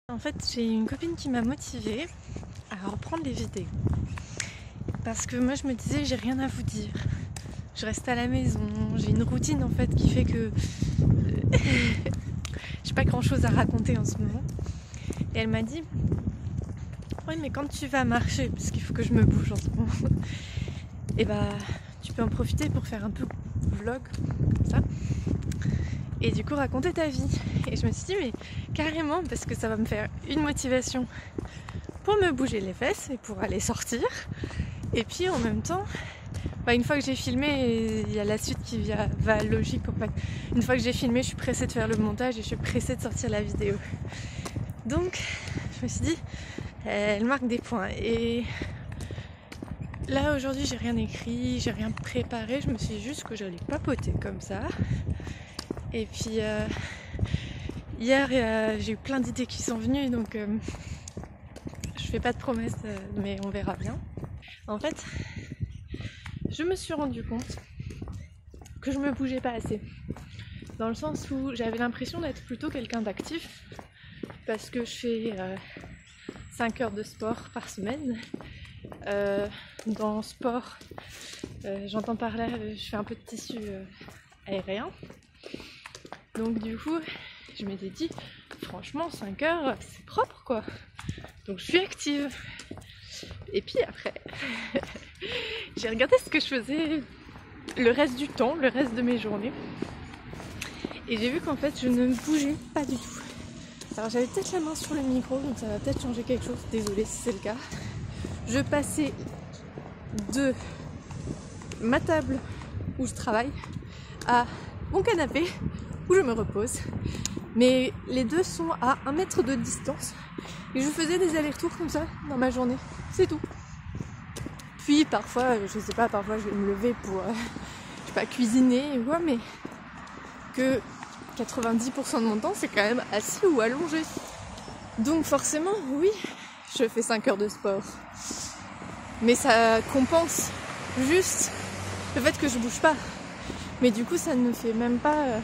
En fait, j'ai une copine qui m'a motivée à reprendre les vidéos. Parce que moi je me disais j'ai rien à vous dire. Je reste à la maison, j'ai une routine en fait qui fait que j'ai pas grand chose à raconter en ce moment. Et elle m'a dit ouais mais quand tu vas marcher, parce qu'il faut que je me bouge en ce moment, et bah tu peux en profiter pour faire un peu vlog comme ça. Et du coup raconter ta vie. Et je me suis dit mais carrément, parce que ça va me faire une motivation pour me bouger les fesses et pour aller sortir. Et puis en même temps, une fois que j'ai filmé, il y a la suite qui va logique en fait. Une fois que j'ai filmé, je suis pressée de faire le montage et je suis pressée de sortir la vidéo. Donc je me suis dit, elle marque des points. Et là aujourd'hui j'ai rien écrit, j'ai rien préparé, je me suis dit juste que j'allais papoter comme ça. Et puis hier j'ai eu plein d'idées qui sont venues, donc je fais pas de promesses, mais on verra bien. En fait, je me suis rendu compte que je me bougeais pas assez. Dans le sens où j'avais l'impression d'être plutôt quelqu'un d'actif, parce que je fais 5 heures de sport par semaine. Dans sport, j'entends par là, je fais un peu de tissu aérien. Donc du coup, je m'étais dit, franchement 5 heures, c'est propre quoi. Donc je suis active. Et puis après, j'ai regardé ce que je faisais le reste du temps, le reste de mes journées. Et j'ai vu qu'en fait, je ne bougeais pas du tout. Alors j'avais peut-être la main sur le micro, donc ça va peut-être changer quelque chose. Désolée si c'est le cas. Je passais de ma table où je travaille à mon canapé où je me repose. Mais les deux sont à 1 mètre de distance. Et je faisais des allers-retours comme ça dans ma journée. C'est tout. Puis parfois, je sais pas, parfois je vais me lever pour, je sais pas, cuisiner ou quoi, mais que 90% de mon temps c'est quand même assis ou allongé. Donc forcément, oui, je fais 5 heures de sport. Mais ça compense juste le fait que je bouge pas. Mais du coup, ça ne fait même pas...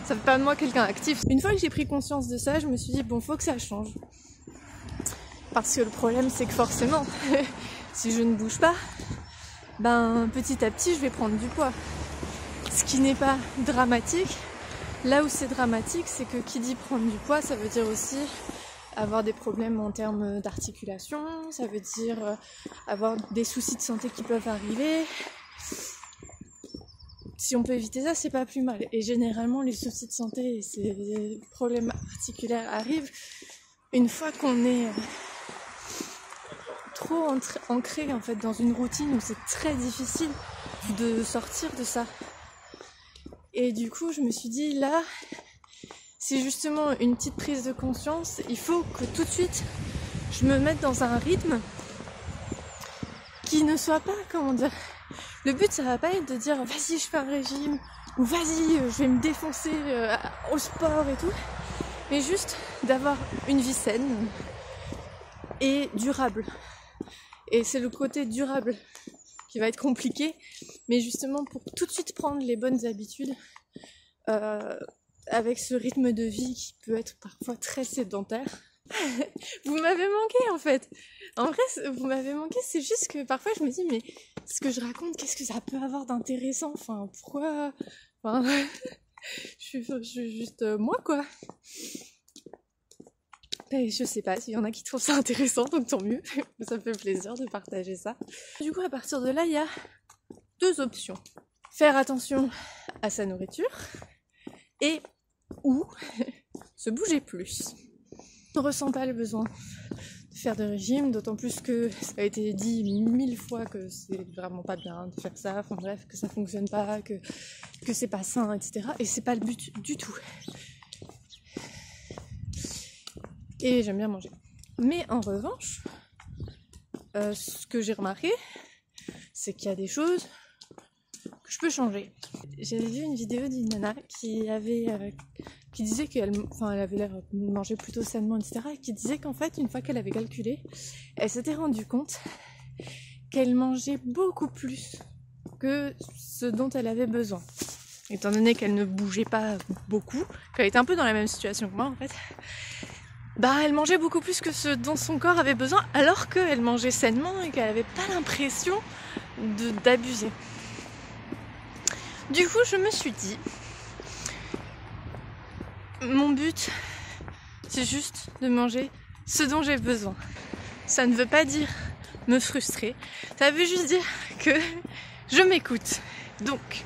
ça fait pas de moi quelqu'un actif. Une fois que j'ai pris conscience de ça, je me suis dit, bon, faut que ça change. Parce que le problème, c'est que forcément, si je ne bouge pas, petit à petit, je vais prendre du poids. Ce qui n'est pas dramatique. Là où c'est dramatique, c'est que qui dit prendre du poids, ça veut dire aussi avoir des problèmes en termes d'articulation, ça veut dire avoir des soucis de santé qui peuvent arriver. Si on peut éviter ça, c'est pas plus mal. Et généralement, les soucis de santé et ces problèmes articulaires arrivent une fois qu'on est trop ancré en fait dans une routine où c'est très difficile de sortir de ça. Et du coup, je me suis dit là, c'est justement une petite prise de conscience. Il faut que tout de suite, je me mette dans un rythme qui ne soit pas, comment dire. Le but, ça va pas être de dire vas-y, je fais un régime ou vas-y, je vais me défoncer au sport et tout, mais juste d'avoir une vie saine et durable. Et c'est le côté durable qui va être compliqué, mais justement pour tout de suite prendre les bonnes habitudes avec ce rythme de vie qui peut être parfois très sédentaire. Vous m'avez manqué en fait. En vrai, vous m'avez manqué, c'est juste que parfois je me dis mais ce que je raconte, qu'est-ce que ça peut avoir d'intéressant? Enfin, pourquoi? Enfin, je suis juste moi quoi. Et je sais pas s'il y en a qui trouvent ça intéressant, donc tant mieux. Ça me fait plaisir de partager ça. Du coup, à partir de là, il y a 2 options. Faire attention à sa nourriture et ou se bouger plus. On ne ressent pas le besoin de faire de régime, d'autant plus que ça a été dit 1000 fois que c'est vraiment pas bien de faire ça, enfin bref, que ça fonctionne pas, que c'est pas sain, etc. Et c'est pas le but du tout. Et j'aime bien manger. Mais en revanche, ce que j'ai remarqué, c'est qu'il y a des choses que je peux changer. J'avais vu une vidéo d'une nana qui disait qu'elle avait l'air de manger plutôt sainement, etc. Et qui disait qu'en fait, une fois qu'elle avait calculé, elle s'était rendue compte qu'elle mangeait beaucoup plus que ce dont elle avait besoin. étant donné qu'elle ne bougeait pas beaucoup, qu'elle était un peu dans la même situation que moi en fait, bah elle mangeait beaucoup plus que ce dont son corps avait besoin, alors qu'elle mangeait sainement et qu'elle n'avait pas l'impression d'abuser. Du coup, je me suis dit, mon but, c'est juste de manger ce dont j'ai besoin. Ça ne veut pas dire me frustrer, ça veut juste dire que je m'écoute. Donc,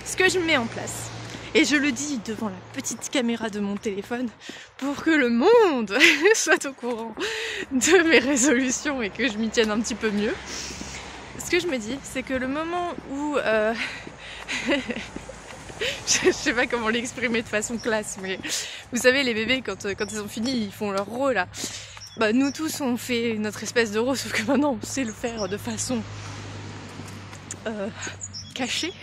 ce que je mets en place, et je le dis devant la petite caméra de mon téléphone pour que le monde soit au courant de mes résolutions et que je m'y tienne un petit peu mieux, ce que je me dis, c'est que le moment où... je sais pas comment l'exprimer de façon classe, mais vous savez, les bébés, quand ils ont fini, ils font leur row là. Bah, nous tous, on fait notre espèce de row, sauf que maintenant, on sait le faire de façon cachée.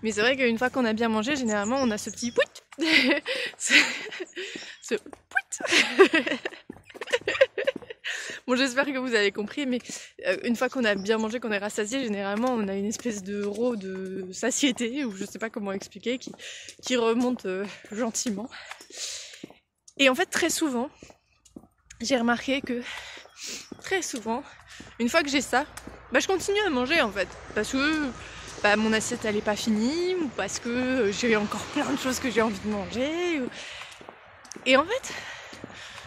Mais c'est vrai qu'une fois qu'on a bien mangé, généralement, on a ce petit pouit. ce pouit. Bon, j'espère que vous avez compris, mais une fois qu'on a bien mangé, qu'on est rassasié, généralement on a une espèce de row de satiété, ou je sais pas comment expliquer, qui remonte gentiment. Et en fait, très souvent, j'ai remarqué que très souvent, une fois que j'ai ça, bah je continue à manger en fait, parce que bah, mon assiette elle est pas finie, ou parce que j'ai encore plein de choses que j'ai envie de manger. Et en fait,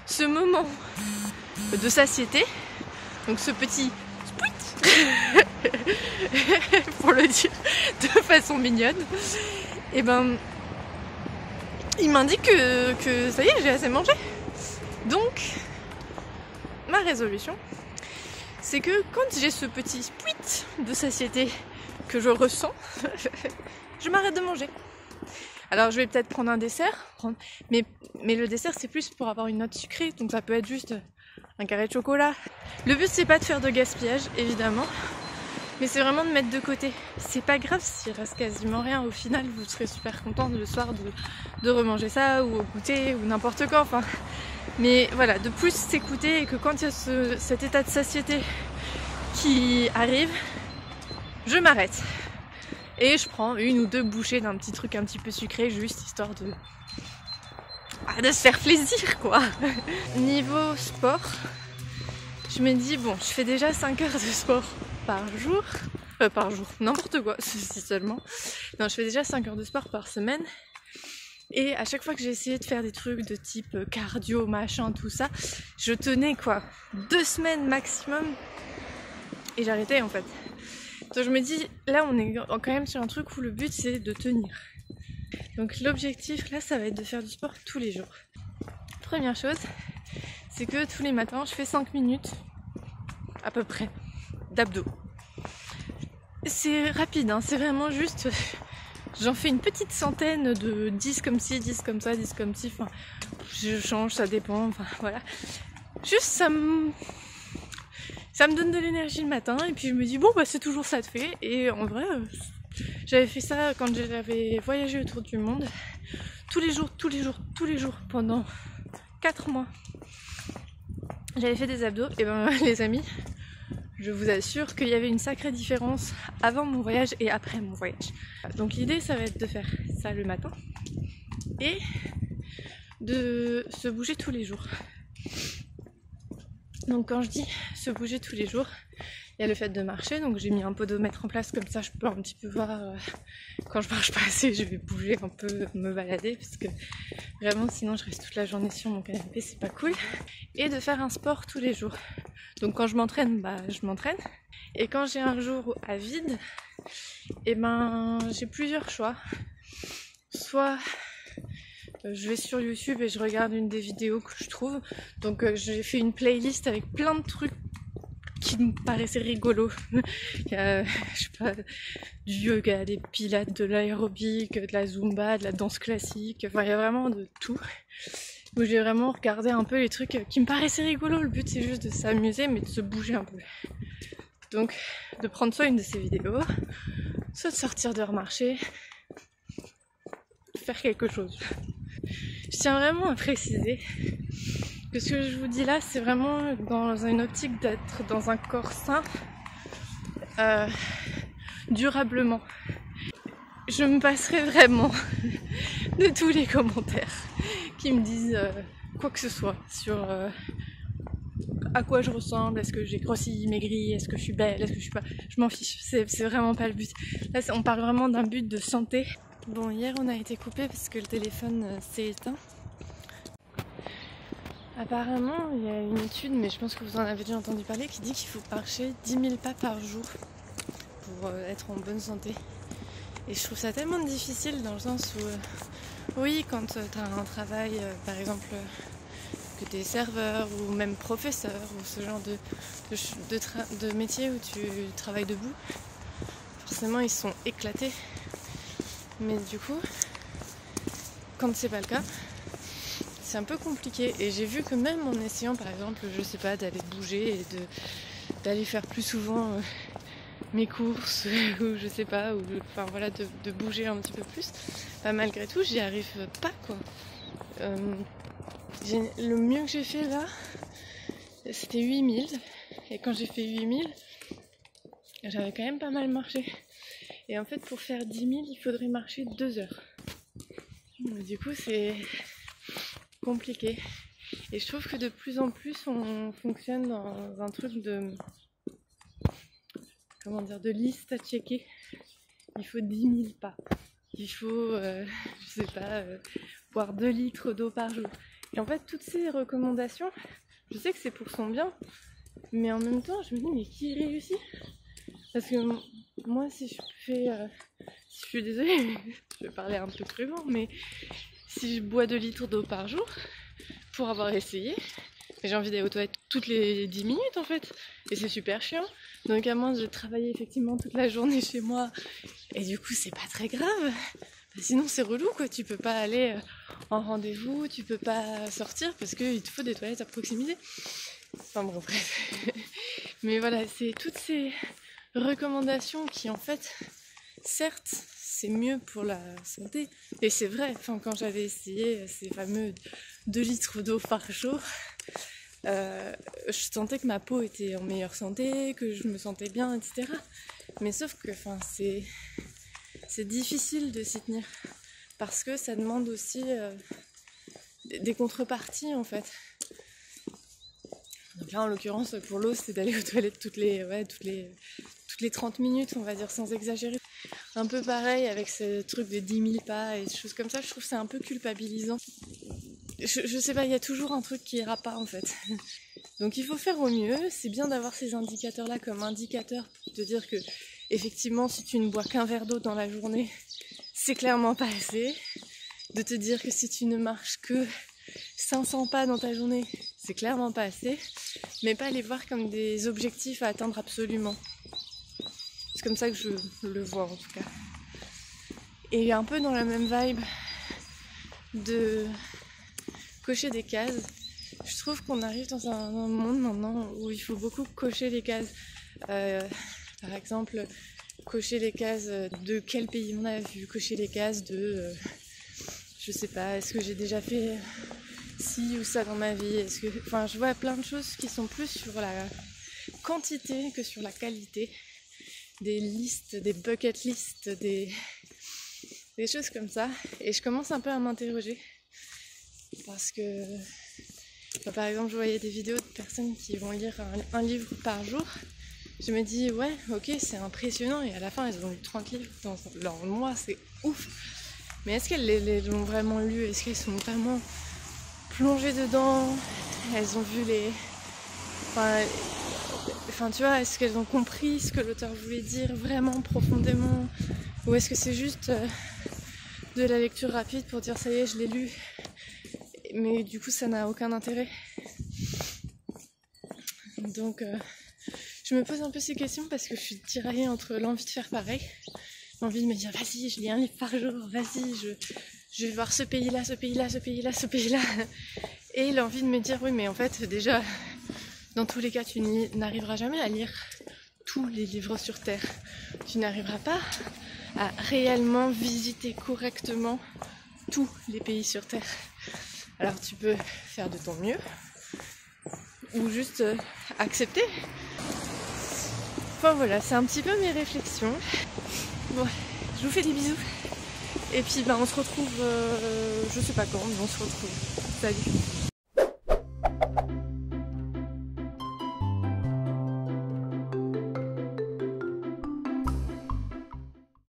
ce moment de satiété, donc ce petit spouit, pour le dire de façon mignonne, et ben il m'indique que ça y est, j'ai assez mangé. Donc ma résolution, c'est que quand j'ai ce petit spouit de satiété que je ressens, je m'arrête de manger. Alors je vais peut-être prendre un dessert, mais le dessert c'est plus pour avoir une note sucrée, donc ça peut être juste un carré de chocolat. Le but c'est pas de faire de gaspillage évidemment, mais c'est vraiment de mettre de côté. C'est pas grave s'il reste quasiment rien, au final vous serez super contente le soir de remanger ça ou au goûter ou n'importe quoi, enfin. Mais voilà, de plus s'écouter, et que quand il y a cet état de satiété qui arrive, je m'arrête. Et je prends une ou deux bouchées d'un petit truc un petit peu sucré, juste histoire de se faire plaisir quoi. Niveau sport, je me dis bon, je fais déjà 5 heures de sport par jour, n'importe quoi, si seulement. Non, je fais déjà 5 heures de sport par semaine. Et à chaque fois que j'ai essayé de faire des trucs de type cardio, machin, tout ça, je tenais quoi, 2 semaines maximum. Et j'arrêtais en fait. Donc je me dis, là on est quand même sur un truc où le but c'est de tenir. Donc l'objectif là, ça va être de faire du sport tous les jours. Première chose, c'est que tous les matins je fais 5 minutes à peu près d'abdos. C'est rapide, hein, c'est vraiment juste, j'en fais une petite centaine de 10 comme ci, 10 comme ça, 10 comme ci, enfin je change, ça dépend, enfin voilà. Juste ça me donne de l'énergie le matin, et puis je me dis bon bah c'est toujours ça de fait. Et en vrai j'avais fait ça quand j'avais voyagé autour du monde, tous les jours pendant 4 mois j'avais fait des abdos. Et ben les amis, je vous assure qu'il y avait une sacrée différence avant mon voyage et après mon voyage. Donc l'idée ça va être de faire ça le matin et de se bouger tous les jours. Donc quand je dis se bouger tous les jours, il y a le fait de marcher, donc j'ai mis un podomètre en place, comme ça je peux un petit peu voir quand je marche pas assez, je vais bouger un peu, me balader, parce que vraiment sinon je reste toute la journée sur mon canapé, c'est pas cool. Et de faire un sport tous les jours. Donc quand je m'entraîne, bah je m'entraîne. Et quand j'ai un jour à vide, et ben j'ai plusieurs choix. Soit je vais sur YouTube et je regarde une des vidéos que je trouve. Donc j'ai fait une playlist avec plein de trucs qui me paraissaient rigolos. Il y a, je sais pas, du yoga, des pilates, de l'aérobic, de la zumba, de la danse classique. Enfin, il y a vraiment de tout. Où j'ai vraiment regardé un peu les trucs qui me paraissaient rigolos. Le but c'est juste de s'amuser, mais de se bouger un peu. Donc de prendre soit une de ces vidéos, soit de sortir dehors marcher, faire quelque chose. Je tiens vraiment à préciser que ce que je vous dis là, c'est vraiment dans une optique d'être dans un corps sain, durablement. je me passerai vraiment de tous les commentaires qui me disent quoi que ce soit sur à quoi je ressemble, est-ce que j'ai grossi, maigri, est-ce que je suis belle, est-ce que je suis pas... Je m'en fiche, c'est vraiment pas le but. Là, on parle vraiment d'un but de santé. Bon, hier on a été coupé parce que le téléphone s'est éteint. Apparemment, il y a une étude, mais je pense que vous en avez déjà entendu parler, qui dit qu'il faut marcher 10 000 pas par jour pour être en bonne santé. Et je trouve ça tellement difficile dans le sens où, oui, quand tu as un travail, par exemple, que tu es serveur ou même professeur, ou ce genre de métier où tu travailles debout, forcément ils sont éclatés. Mais du coup, quand c'est pas le cas, c'est un peu compliqué. Et j'ai vu que même en essayant, par exemple, je sais pas, d'aller bouger et d'aller faire plus souvent mes courses ou je sais pas, ou enfin voilà, de bouger un petit peu plus, bah, malgré tout j'y arrive pas quoi. Le mieux que j'ai fait là, c'était 8000, et quand j'ai fait 8000, j'avais quand même pas mal marché. Et en fait, pour faire 10 000, il faudrait marcher 2 heures. Donc, du coup, c'est compliqué. Et je trouve que de plus en plus, on fonctionne dans un truc de... Comment dire, de liste à checker. Il faut 10 000 pas. Il faut, je sais pas, boire 2 litres d'eau par jour. Et en fait, toutes ces recommandations, je sais que c'est pour son bien, mais en même temps, je me dis, mais qui réussit ? Parce que moi, si je fais... je suis désolée, je vais parler un peu crûment, mais si je bois 2 litres d'eau par jour, pour avoir essayé, j'ai envie d'aller aux toilettes toutes les 10 minutes en fait, et c'est super chiant. Donc à moins de travailler effectivement toute la journée chez moi, et du coup c'est pas très grave. Sinon c'est relou quoi, tu peux pas aller en rendez-vous, tu peux pas sortir parce qu'il te faut des toilettes à proximité. Enfin bon bref. Mais voilà, c'est toutes ces recommandations qui en fait, certes, c'est mieux pour la santé. Et c'est vrai, enfin, quand j'avais essayé ces fameux 2 litres d'eau par jour, je sentais que ma peau était en meilleure santé, que je me sentais bien, etc. Mais sauf que c'est difficile de s'y tenir. Parce que ça demande aussi des contreparties en fait. Donc là en l'occurrence pour l'eau c'est d'aller aux toilettes toutes les 30 minutes on va dire sans exagérer. Un peu pareil avec ce truc de 10 000 pas et des choses comme ça, je trouve que c'est un peu culpabilisant. Je sais pas, il y a toujours un truc qui ira pas en fait. Donc il faut faire au mieux, c'est bien d'avoir ces indicateurs là comme indicateurs pour te dire que effectivement si tu ne bois qu'un verre d'eau dans la journée, c'est clairement pas assez. De te dire que si tu ne marches que 500 pas dans ta journée, c'est clairement pas assez. Mais pas les voir comme des objectifs à atteindre absolument. C'est comme ça que je le vois en tout cas. Et un peu dans la même vibe de cocher des cases, je trouve qu'on arrive dans un monde maintenant où il faut beaucoup cocher les cases. Par exemple, cocher les cases de quel pays on a vu, cocher les cases de... je sais pas, est-ce que j'ai déjà fait ci ou ça dans ma vie, enfin je vois plein de choses qui sont plus sur la quantité que sur la qualité. Des listes, des bucket lists, des choses comme ça. Et je commence un peu à m'interroger. Parce que, par exemple, je voyais des vidéos de personnes qui vont lire un livre par jour. Je me dis, ouais, ok, c'est impressionnant. Et à la fin, elles ont lu 30 livres dans leur mois, c'est ouf. Mais est-ce qu'elles les ont vraiment lus ? Est-ce qu'elles sont vraiment plongées dedans ? Elles ont vu les... Enfin, tu vois, est-ce qu'elles ont compris ce que l'auteur voulait dire vraiment profondément ? Ou est-ce que c'est juste de la lecture rapide pour dire ça y est, je l'ai lu, mais du coup ça n'a aucun intérêt. Donc je me pose un peu ces questions parce que je suis tiraillée entre l'envie de faire pareil, l'envie de me dire vas-y, je lis un livre par jour, vas-y, je vais voir ce pays-là, ce pays-là, ce pays-là, ce pays-là, et l'envie de me dire oui mais en fait déjà... Dans tous les cas, tu n'arriveras jamais à lire tous les livres sur Terre. Tu n'arriveras pas à réellement visiter correctement tous les pays sur Terre. Alors tu peux faire de ton mieux ou juste accepter. Enfin voilà, c'est un petit peu mes réflexions. Bon, Je vous fais des bisous. Et puis on se retrouve, je sais pas quand, mais on se retrouve. Salut.